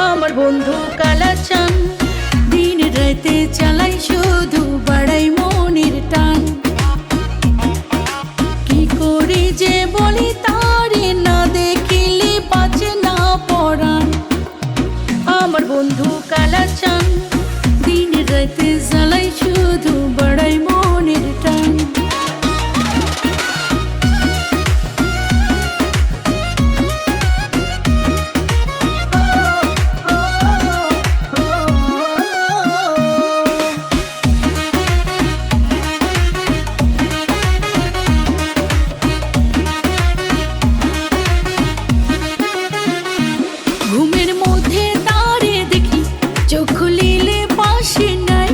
আমার বন্ধু কালাচান দিন রাতে চালাই শুধু বাড়াই মনের টান। কি করে যে বলি তারে না দেখিলে বাঁচে না পরাণ। আমার বন্ধু কালাচান দিন রাতে চালাই শুধু বাড়াই মনের টান। ঘুমের মধ্যে তারে দেখি চোখ খুলিলে পাশে নাই।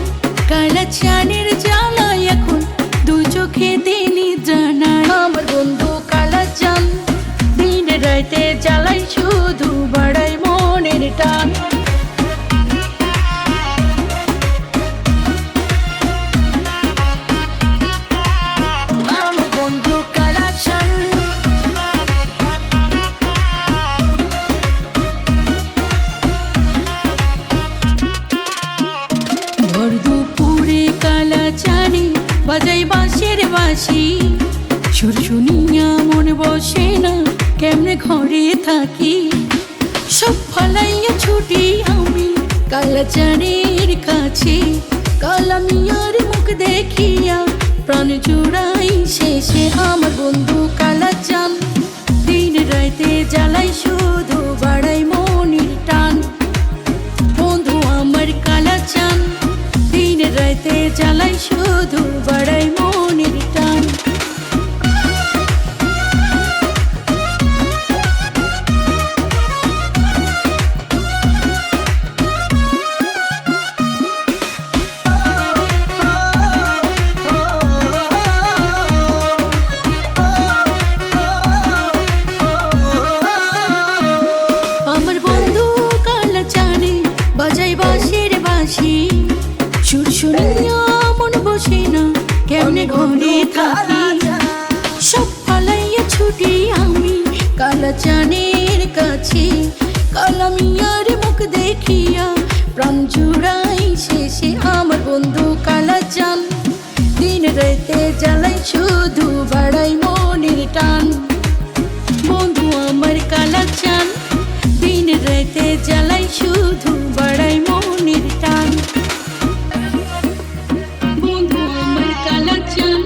কালাচানের জ্বালায় এখন দু চোখে নিদ্রা নাই। আমার বন্ধু কালাচান দিন রাতে জ্বালাই শুধু বাড়াই মনের টান। আমার বন্ধু কালাচান ভর দুপুরে কালাচানে বাজাই বাঁশের বাঁশি। সুর শুনিয়া মন বসে না কেমনে ঘরে থাকি। সব ফালাইয়া ছুটি আমি কালাচানের কাছে। কালামিয়ার মুখ দেখিয়া প্রাণ জুড়াই শেষে। আমার বন্ধু কালাচান দিন রাতে জ্বালাই শুধু বাড়াই মনের টান। বন্ধু আমার কালাচান দিন রাতে জ্বালাই শুধু বাড়াই মনের টান। আমার বন্ধু কালাচানে বাজাই বাঁশের বাঁশি। সুর শুনিয়া মন বসে না কেমনে ঘরে থাকি। সব ফালাইয়া ছুটি আমি কালাচানের কাছে। কালামিয়ার মুখ দেখিয়া প্রাণ জুড়াই শেষে। আমার বন্ধু কালাচান দিন রাতে জ্বালাই শুধু বাড়াই মনের টান। বন্ধু আমার কালাচান দিন রাতে জ্বালাই শুধু বাড়াই মনের টান। বন্ধু আমার কালাচান।